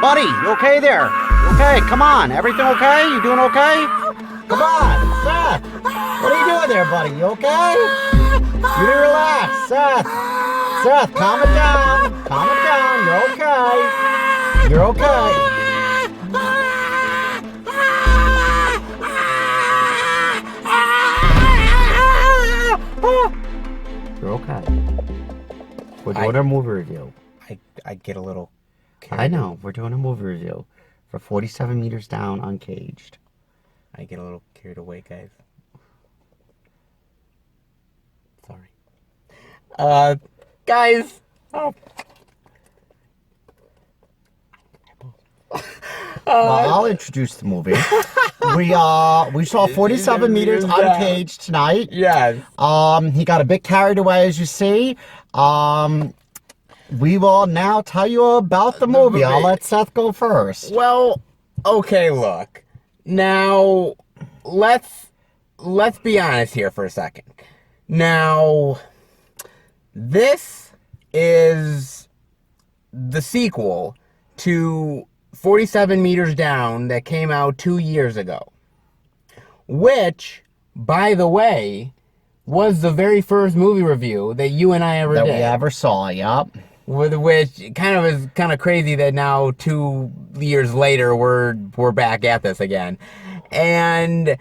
Buddy, you okay there? Okay, come on. Everything okay? You doing okay? Come on, Seth. What are you doing there, buddy? You okay? You need to relax, Seth. Seth, calm it down. Calm it down. You're okay. You're okay. You're okay. We're doing our movie review. I get a little I know. We're doing a movie review for 47 Meters Down, Uncaged. I get a little carried away, guys. Sorry. Guys. Oh. Well, I'll introduce the movie. We saw 47 Meters Uncaged tonight. Yes. He got a bit carried away, as you see. We will now tell you about the movie. I'll let Seth go first. Well, okay, look. Now, let's be honest here for a second. Now, this is the sequel to 47 Meters Down that came out 2 years ago. Which, by the way, was the very first movie review that you and I ever did. That we ever saw, yep. With which kind of is kind of crazy that now 2 years later we're back at this again. And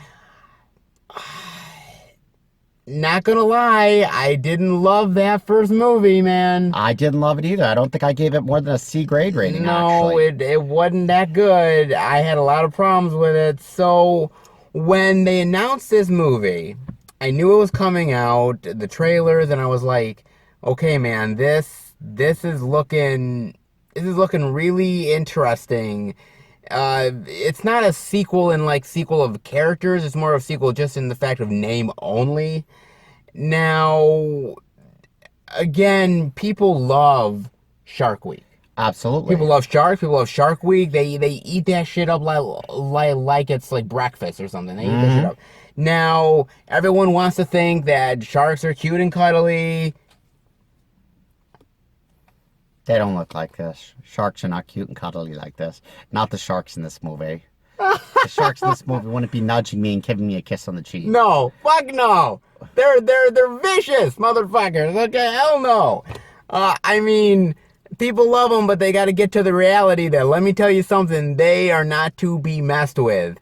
not gonna lie, I didn't love that first movie, man. I didn't love it either. I don't think I gave it more than a C grade rating, no, actually. it wasn't that good. I had a lot of problems with it. So when they announced this movie, I knew it was coming out, the trailers, and I was like, okay, man, this is looking really interesting. It's not a sequel in like sequel of characters. It's more of a sequel just in the fact of name only. Now, again, people love Shark Week. Absolutely. People love sharks. People love Shark Week. They eat that shit up like it's like breakfast or something. They eat that shit up. Now, everyone wants to think that sharks are cute and cuddly. They don't look like this. Sharks are not cute and cuddly like this. Not the sharks in this movie. The sharks in this movie wouldn't be nudging me and giving me a kiss on the cheek. No, fuck no. They're vicious motherfuckers. Okay, hell no. I mean, people love them, but they got to get to the reality that, let me tell you something, they are not to be messed with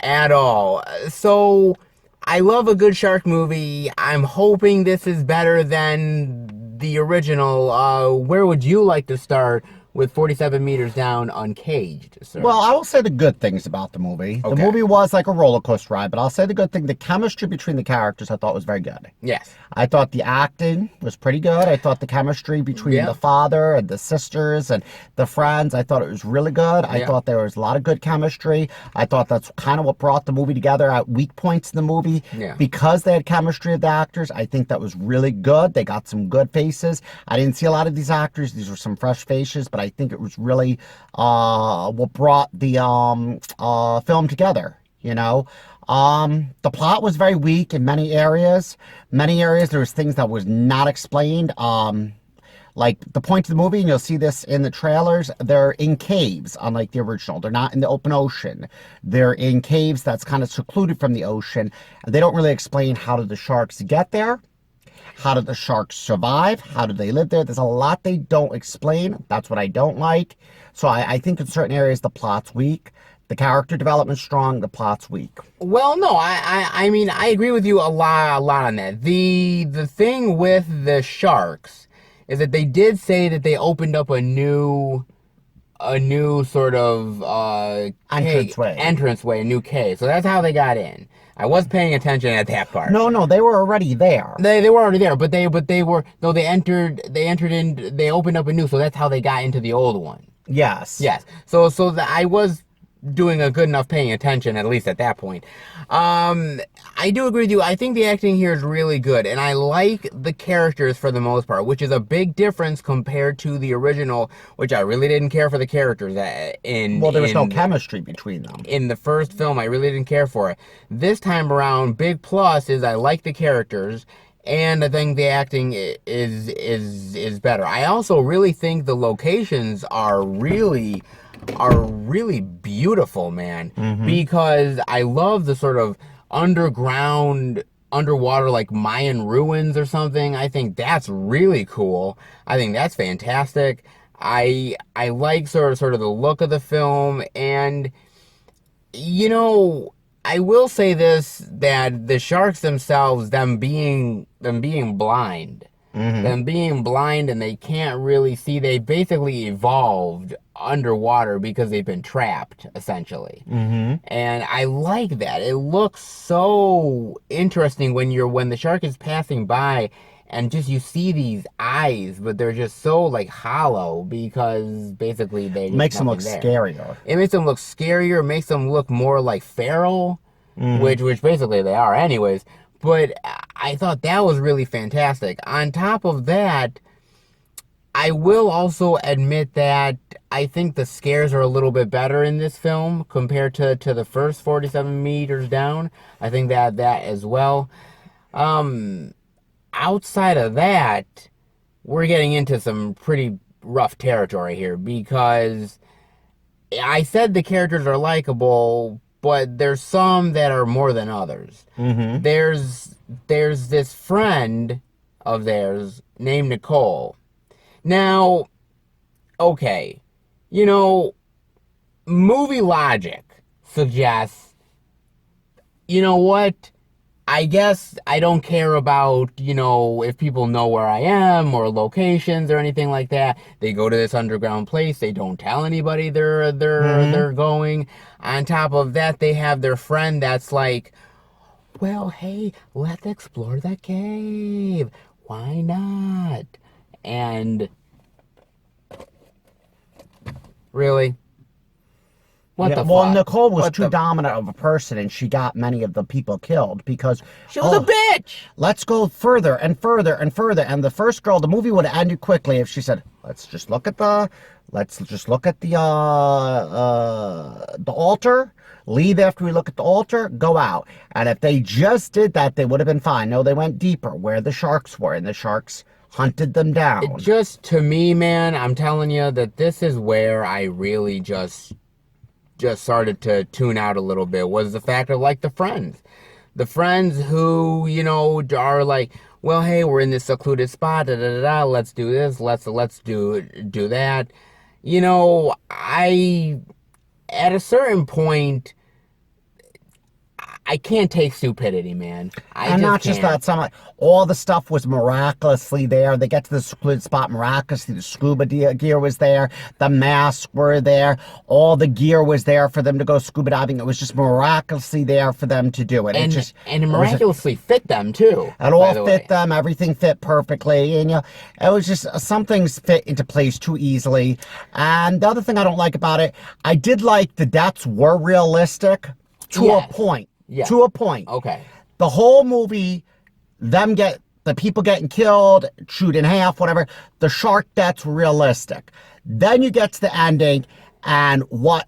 at all. So, I love a good shark movie. I'm hoping this is better than the original. Where would you like to start with 47 Meters Down Uncaged, sir? Well, I will say the good things about the movie. Okay. The movie was like a roller coaster ride, but I'll say the good thing, the chemistry between the characters I thought was very good. Yes. I thought the acting was pretty good. I thought the chemistry between the father and the sisters and the friends, I thought it was really good. I thought there was a lot of good chemistry. I thought that's kind of what brought the movie together at weak points in the movie. Yeah. Because they had chemistry of the actors, I think that was really good. They got some good faces. I didn't see a lot of these actors. These were some fresh faces, but I think it was really what brought the film together, you know. The plot was very weak in many areas. Many areas there was things that was not explained. Like the point of the movie, and you'll see this in the trailers, they're in caves, unlike the original. They're not in the open ocean. They're in caves that's kind of secluded from the ocean. And they don't really explain how did the sharks get there. How did the sharks survive? How did they live there? There's a lot they don't explain. That's what I don't like. So I think in certain areas the plot's weak. The character development's strong. The plot's weak. Well, no, I mean, I agree with you a lot on that. The thing with the sharks is that they did say that they opened up a new sort of entranceway, a new cave. So that's how they got in. I was paying attention at that part. No, they were already there. They were already there, but they opened up a new, so that's how they got into the old one. Yes. Yes. So I was doing a good enough paying attention, at least at that point. I do agree with you. I think the acting here is really good, and I like the characters for the most part, which is a big difference compared to the original, which I really didn't care for the characters Well, there was no chemistry between them. In the first film, I really didn't care for it. This time around, big plus is I like the characters, and I think the acting is better. I also really think the locations are really are really beautiful, man. Mm-hmm. Because I love the sort of underwater, like Mayan ruins or something. I think that's really cool. I think that's fantastic. I like sort of the look of the film, and you know, I will say this, that the sharks themselves, them being blind, Mm-hmm. them being blind and they can't really see, they basically evolved underwater because they've been trapped, essentially. Mm-hmm. And I like that. It looks so interesting when the shark is passing by and just you see these eyes, but they're just so like hollow because basically they just Makes them look nothing there. scarier. It makes them look scarier, makes them look more like feral, Mm-hmm. which basically they are anyways. But I thought that was really fantastic. On top of that, I will also admit that I think the scares are a little bit better in this film compared to the first 47 meters down. I think that as well. Um, Outside of that, we're getting into some pretty rough territory here because I said the characters are likable, but there's some that are more than others. Mm-hmm. There's this friend of theirs named Nicole. Now, okay, you know, movie logic suggests, you know what? I guess I don't care about, if people know where I am or locations or anything like that. They go to this underground place. They don't tell anybody Mm-hmm. they're going. On top of that, they have their friend that's like, well, hey, let's explore the cave. Why not? And really? What Yeah, the well, fuck? Nicole was What too the? dominant of a person, and she got many of the people killed because, She was a oh, bitch! let's go further and further and further. And the first girl, the movie would have ended quickly if she said, let's just look at the altar, leave after we look at the altar, go out. And if they just did that, they would have been fine. No, they went deeper where the sharks were, and the sharks hunted them It down. just, to me, man, I'm telling you that this is where I really just started to tune out a little bit, was the fact of like the friends who are like, well, hey, we're in this secluded spot, da da da da, let's do this, let's do that. I At a certain point, I can't take stupidity, man. I And just not just can't. that, all the stuff was miraculously there. They get to the secluded spot miraculously. The scuba gear was there. The masks were there. All the gear was there for them to go scuba diving. It was just miraculously there for them to do it. And it It was, miraculously fit them too, it by all the fit way. them. Everything fit perfectly. And, it was just, some things fit into place too easily. And the other thing I don't like about it, I did like the deaths were realistic to a Yes. point. Yeah. To a point. Okay. The whole movie, the people getting killed, chewed in half, whatever, the shark deaths were realistic. Then you get to the ending, and the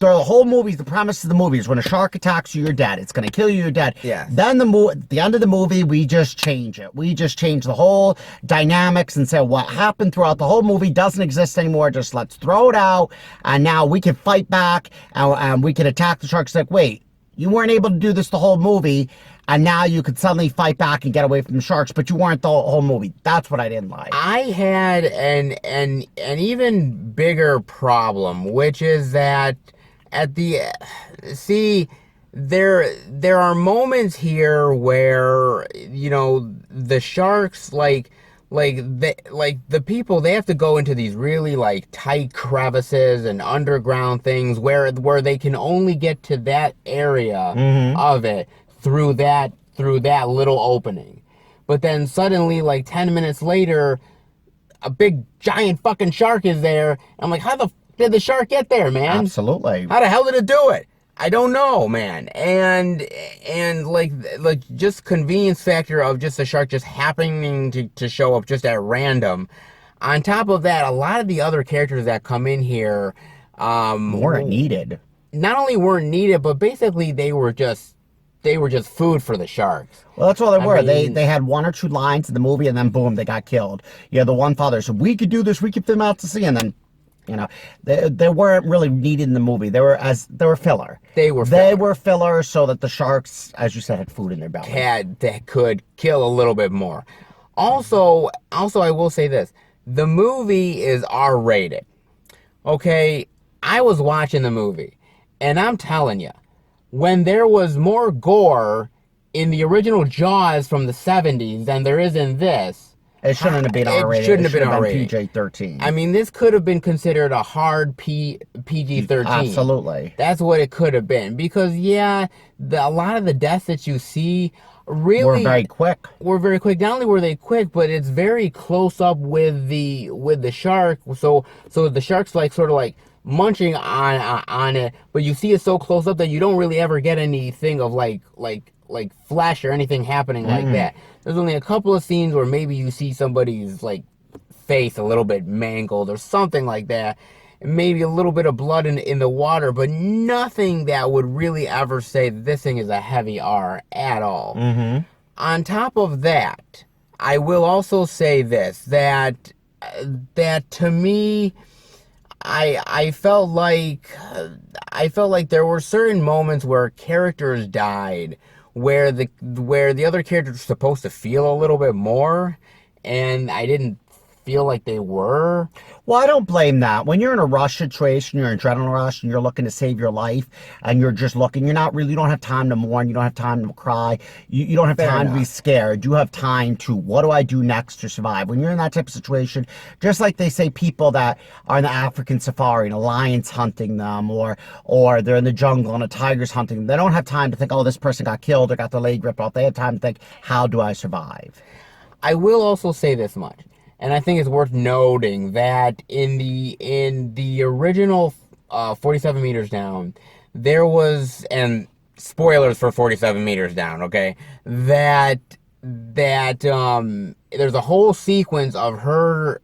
whole movie, the premise of the movie is when a shark attacks you, you're dead. It's going to kill you, you're dead. Yes. Then at the end of the movie, we just change it. We just change the whole dynamics and say what happened throughout the whole movie doesn't exist anymore. Just let's throw it out, and now we can fight back, and we can attack the sharks. Like, wait, you weren't able to do this the whole movie, and now you could suddenly fight back and get away from the sharks, but you weren't the whole movie. That's what I didn't like. I had an even bigger problem, which is that at the see there are moments here where the sharks the people, they have to go into these really like tight crevices and underground things where they can only get to that area of it through that little opening. But then suddenly, like 10 minutes later, a big giant fucking shark is there. I'm like, how the did the shark get there, man? Absolutely. How the hell did it do it? I don't know, man. And like just convenience factor of just the shark just happening to show up just at random. On top of that, a lot of the other characters that come in here Weren't needed. not only weren't needed, but basically they were just food for the sharks. Well, that's all they I were. mean, They had one or two lines in the movie, and then boom, they got killed. Yeah, the one father said, "We could do this. We could them out to sea," and then You know, they weren't really needed in the movie. They were filler. They were They filler. were filler so that the sharks, as you said, had food in their belly. That could kill a little bit more. Also, I will say this: the movie is R-rated. Okay, I was watching the movie, and I'm telling you, when there was more gore in the original Jaws from the 70s than there is in this. It shouldn't have been R-rated. It shouldn't have been R-rated. PG-13. I mean, this could have been considered a hard PG-13. Absolutely. That's what it could have been. Because, yeah, a lot of the deaths that you see really were very quick. Not only were they quick, but it's very close up with the shark. So the shark's like sort of like munching on it, but you see it so close up that you don't really ever get anything of like flesh or anything happening like that. There's only a couple of scenes where maybe you see somebody's like face a little bit mangled or something like that. Maybe a little bit of blood in the water, but nothing that would really ever say that this thing is a heavy R at all. On top of that, I will also say this, that to me, I felt like there were certain moments where characters died where the other characters were supposed to feel a little bit more, and I didn't feel like they were. Well, I don't blame that. When you're in a rush situation, you're in adrenaline rush, and you're looking to save your life, and you're just looking, you don't have time to mourn, you don't have time to cry, you don't have time to be scared. You have time to, what do I do next to survive? When you're in that type of situation, just like they say people that are in the African safari and a lion's hunting them, or they're in the jungle and a tiger's hunting them, they don't have time to think, oh, this person got killed or got their leg ripped off. They have time to think, how do I survive? I will also say this much. And I think it's worth noting that in the original 47 Meters Down, there was, and spoilers for 47 Meters Down, okay, that there's a whole sequence of her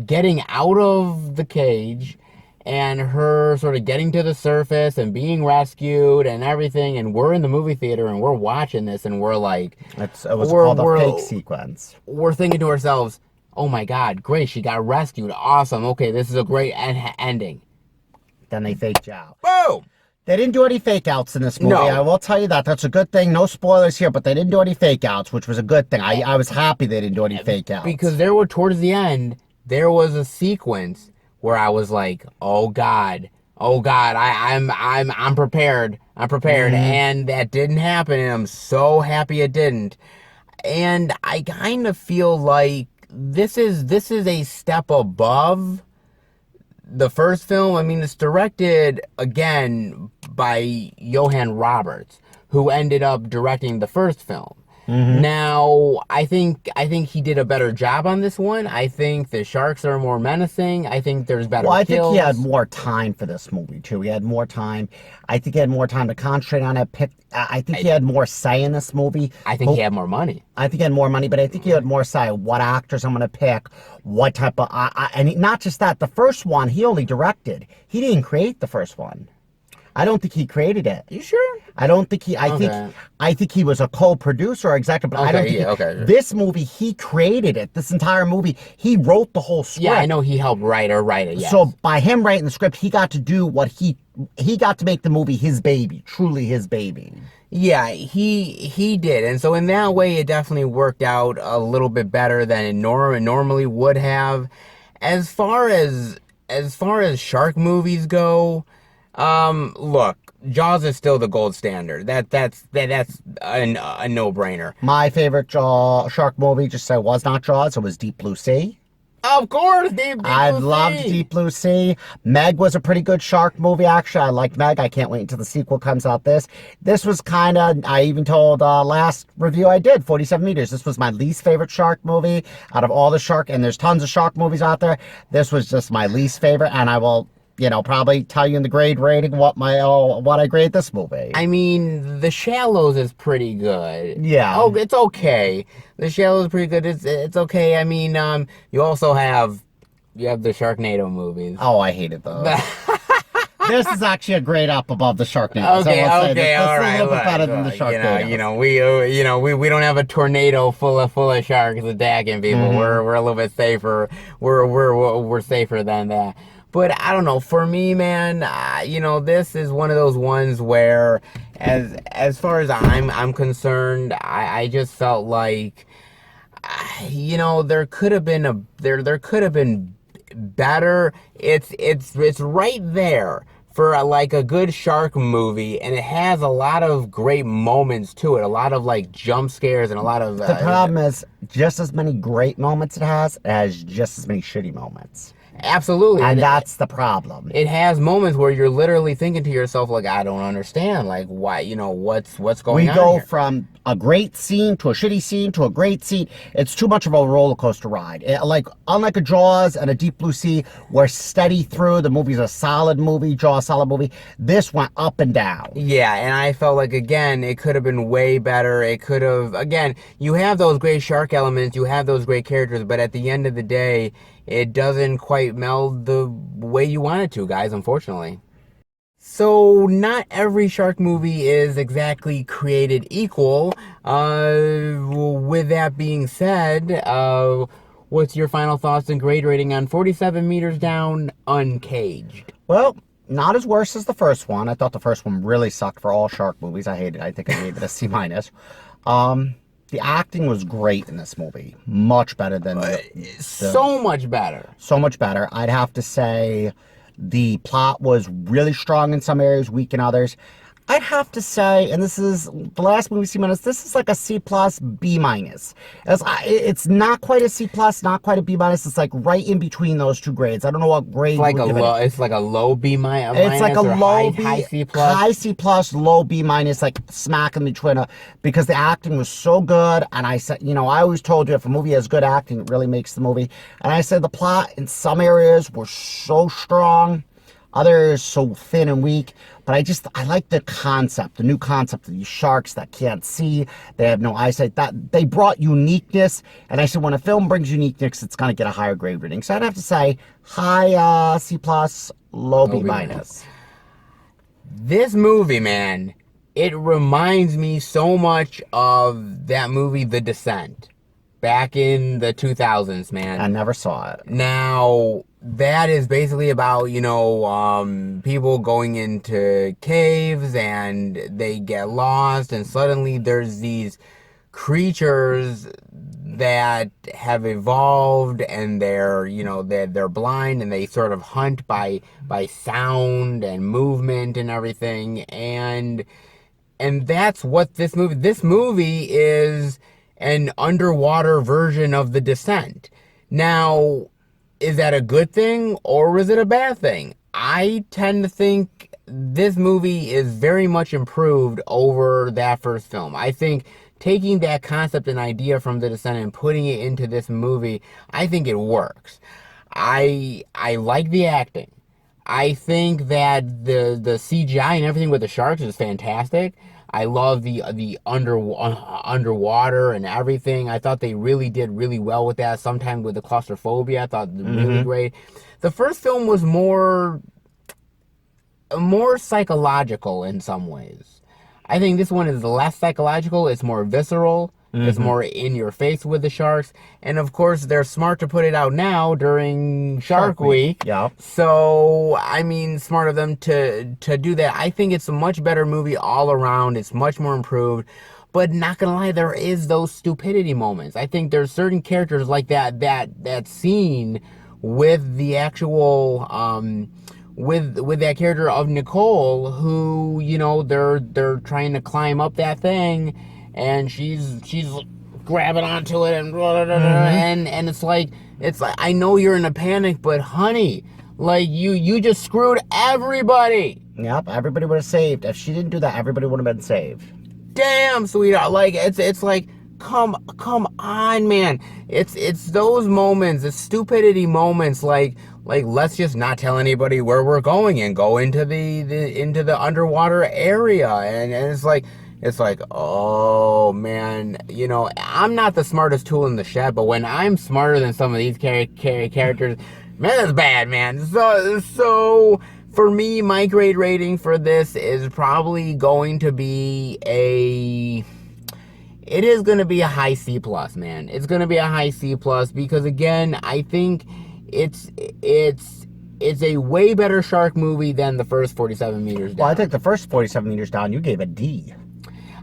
getting out of the cage and her sort of getting to the surface and being rescued and everything, and we're in the movie theater and we're watching this and we're like, it was called a fake sequence. We're thinking to ourselves, oh my God, great, she got rescued. Awesome. Okay, this is a great ending. Then they faked you out. Boom! They didn't do any fake outs in this movie. No. I will tell you that. That's a good thing. No spoilers here, but they didn't do any fake outs, which was a good thing. I was happy they didn't do any fake outs. Because towards the end, there was a sequence where I was like, oh God, I'm prepared. And that didn't happen, and I'm so happy it didn't. And I kind of feel like this is a step above the first film. I mean, it's directed again by Johan Roberts, who ended up directing the first film. Now, I think he did a better job on this one. I think the sharks are more menacing. I think there's better kills. I think he had more time for this movie, too. He had more time. I think he had more time to concentrate on it. I think he had more say in this movie. I think he had more money. I think he had more money, but I think he had more say. What actors I'm going to pick, what type of... and not just that, the first one, he only directed. He didn't create the first one. I don't think he created it. You sure? I don't think he. I think he was a co-producer or executive, but I don't think this movie he created it. This entire movie, he wrote the whole script. Yeah, I know he helped write it. Yes. So by him writing the script, he got to do what he got to make the movie his baby, truly his baby. Yeah, he did, and so in that way, it definitely worked out a little bit better than it normally would have. As far as shark movies go. Look, Jaws is still the gold standard. That's a no-brainer. My favorite shark movie, just so was not Jaws, it was Deep Blue Sea. Of course, Deep Blue Sea. I loved Deep Blue Sea. Meg was a pretty good shark movie, actually. I liked Meg. I can't wait until the sequel comes out. This was kind of, I even told last review I did, 47 Meters. This was my least favorite shark movie out of all the shark, and there's tons of shark movies out there. This was just my least favorite, and I will... probably tell you in the grade rating what I grade this movie. I mean, The Shallows is pretty good. Yeah. Oh, it's okay. The Shallows is pretty good. It's okay. I mean, you also have the Sharknado movies. Oh, I hated those. This is actually a grade up above the Sharknado. Okay, all right. This is a little bit better than the Sharknado. We don't have a tornado full of sharks attacking people. We're a little bit safer. We're safer than that. But I don't know. For me, man, this is one of those ones where, as far as I'm concerned, I just felt like, there could have been there could have been better. It's right there for like a good shark movie, and it has a lot of great moments to it, a lot of like jump scares and a lot of The problem is, just as many great moments it has just as many shitty moments. absolutely. And that's the problem. It has moments where you're literally thinking to yourself, like, I don't understand, like, why, what's going We on go here? from a great scene to a shitty scene to a great scene. It's too much of a roller coaster ride. Unlike a Jaws and a Deep Blue Sea, we're steady through. The movie's a solid movie, Jaws solid movie. This went up and down. Yeah, and I felt like, again, it could have been way better. It could have, again, you have those great shark elements, you have those great characters, but at the end of the day, it doesn't quite meld the way you want it to, guys, unfortunately. So, not every shark movie is exactly created equal. With that being said, what's your final thoughts and grade rating on 47 Meters Down, Uncaged? Well, not as worse as the first one. I thought the first one really sucked for all shark movies. I hated it. I think I gave it a C minus. The acting was great in this movie. Much better than So much better. so much better. I'd have to say the plot was really strong in some areas, weak in others. I'd have to say, and this is the last movie C minus, this is like a C plus, B minus. It's not quite a C plus, not quite a B minus. It's like right in between those two grades. I don't know what grade It's like a low B minus. It's like a or low high C plus. high C plus, low B minus, like smack in between. Because the acting was so good, and I said, I always told you if a movie has good acting, it really makes the movie. And I said the plot in some areas were so strong, others so thin and weak. But I like the concept, the new concept of these sharks that can't see, they have no eyesight. That they brought uniqueness, and I said when a film brings uniqueness, it's gonna get a higher grade rating. So I'd have to say high C plus, low B minus. This movie, man, it reminds me so much of that movie, The Descent, back in the 2000s, man. I never saw it. Now, that is basically about, people going into caves and they get lost, and suddenly there's these creatures that have evolved, and they're blind, and they sort of hunt by sound and movement and everything, and that's what this movie is, an underwater version of The Descent. Now, is that a good thing or is it a bad thing? I tend to think this movie is very much improved over that first film. I think taking that concept and idea from The Descent and putting it into this movie, I think it works. I like the acting. I think that the CGI and everything with the sharks is fantastic. I love the underwater and everything. I thought they really did really well with that. Sometimes with the claustrophobia, I thought really great. The first film was more psychological in some ways. I think this one is less psychological. It's more visceral. It's more in your face with the sharks. And of course, they're smart to put it out now during Shark Week. Yeah. So, smart of them to do that. I think it's a much better movie all around. It's much more improved. But not gonna lie, there is those stupidity moments. I think there's certain characters like that scene with the actual with that character of Nicole, who they're trying to climb up that thing, and she's grabbing onto it, and and it's like I know you're in a panic, but honey, like you just screwed everybody. Yep, everybody would have saved. If she didn't do that, everybody would have been saved. Damn, sweetheart. Like it's like come on, man. It's those moments, the stupidity moments, like let's just not tell anybody where we're going and go into the underwater area, and it's like, oh man, I'm not the smartest tool in the shed, but when I'm smarter than some of these characters, man, that's bad, man. So for me, my grade rating for this is probably going to be it is going to be a high C plus, man. It's going to be a high C plus because, again, I think it's it's a way better shark movie than the first 47 meters down. Well, I think the first 47 meters down, you gave a D.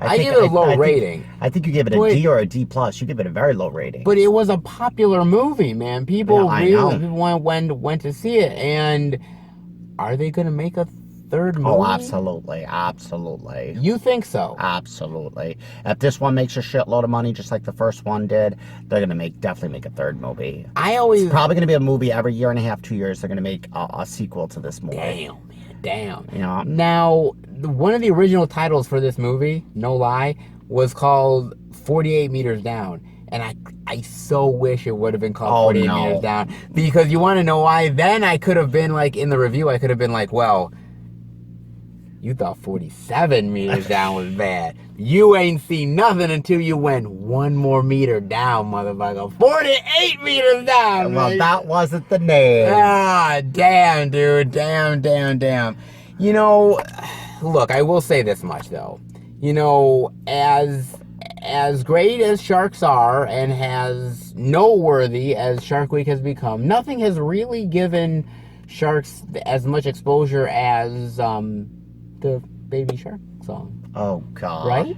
I gave it a low rating. I think you gave it a D or a D plus. You gave it a very low rating. But it was a popular movie, man. People went to see it. And are they going to make a third movie? Oh, absolutely. Absolutely. You think so? Absolutely. If this one makes a shitload of money, just like the first one did, they're going to definitely make a third movie. It's probably going to be a movie every year and a half, 2 years. They're going to make a sequel to this movie. Damn, man. Damn. You know? Now, one of the original titles for this movie, no lie, was called 48 Meters Down. And I so wish it would have been called 48 Meters Down. Because you want to know why? Then I could have been like, in the review, I could have been like, well, you thought 47 meters down was bad. You ain't seen nothing until you went one more meter down, motherfucker. 48 meters down, Well, man. that wasn't the name. Ah, damn, dude. Damn. You know, look, I will say this much, though. You know, as great as sharks are and as noteworthy as Shark Week has become, nothing has really given sharks as much exposure as the Baby Shark song. Oh, God.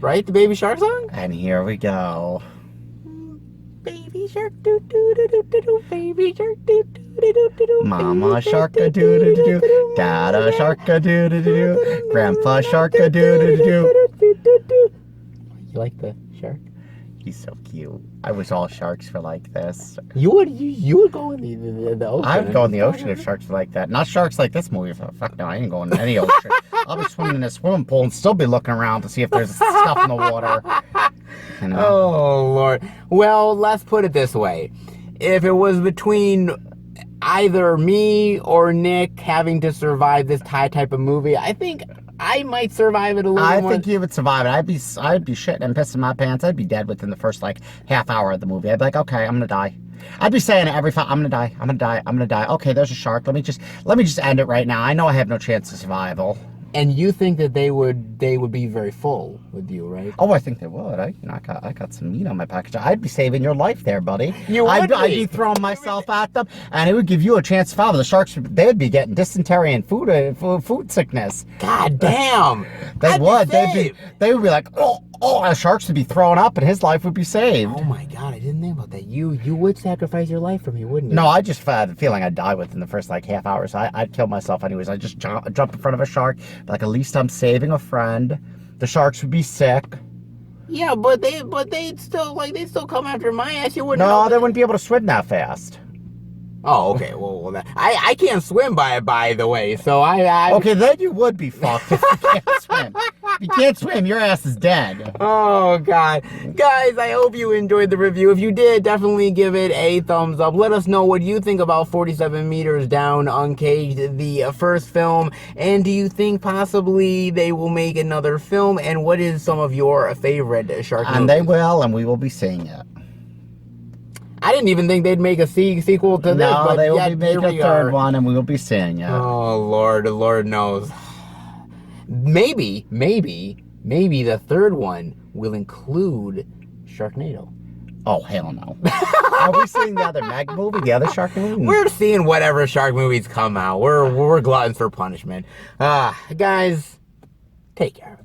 Right? The Baby Shark song? And here we go. Baby shark, doo doo doo doo doo doo. Baby shark, doo doo doo doo doo doo. Mama shark a doo doo doo doo. Dada shark a doo doo doo doo. Grandpa shark a doo doo doo doo. You like the shark? He's so cute. I wish all sharks were like this. You would go in the ocean. I would go in the ocean if sharks were like that. Not sharks like this movie. Fuck no, I ain't going in any ocean. I'll be swimming in a swimming pool and still be looking around to see if there's stuff in the water. You know? Oh, Lord. Well, let's put it this way. If it was between either me or Nick having to survive this type of movie, I think I might survive it a little more. I think you would survive it. I'd be shitting and pissing my pants. I'd be dead within the first like half hour of the movie. I'd be like, okay, I'm gonna die. I'd be saying it every time. I'm gonna die. Okay, there's a shark. Let me just end it right now. I know I have no chance of survival. And you think that they would be very full with you, right? Oh, I think they would. I got some meat on my package. I'd be saving your life there, buddy. I'd be throwing myself at them, and it would give you a chance to follow. The sharks, they'd be getting dysentery and food sickness. God damn. They would. They would be like, oh, the sharks would be throwing up, and his life would be saved. Oh my God, I didn't think about that. You would sacrifice your life for me, wouldn't you? No, I just had the feeling I'd die within the first like half hour, so I'd kill myself anyways. I'd just jump in front of a shark, like at least I'm saving a friend. The sharks would be sick. Yeah, but they'd still come after my ass. You wouldn't. No, they wouldn't be able to swim that fast. Oh, okay. Well, I can't swim by the way, so I. Okay, then you would be fucked if you can't swim. If you can't swim, your ass is dead. Oh, God. Guys, I hope you enjoyed the review. If you did, definitely give it a thumbs up. Let us know what you think about 47 Meters Down, Uncaged, the first film. And do you think possibly they will make another film? And what is some of your favorite shark movies? And they will, and we will be seeing it. I didn't even think they'd make a sequel to this. No, but they will yet, be making a third one, and we will be seeing it. Oh, Lord knows. Maybe the third one will include Sharknado. Oh, hell no. Are we seeing the other Meg movie, the other shark movie? We're seeing whatever shark movies come out. We're gluttons for punishment. Guys, take care.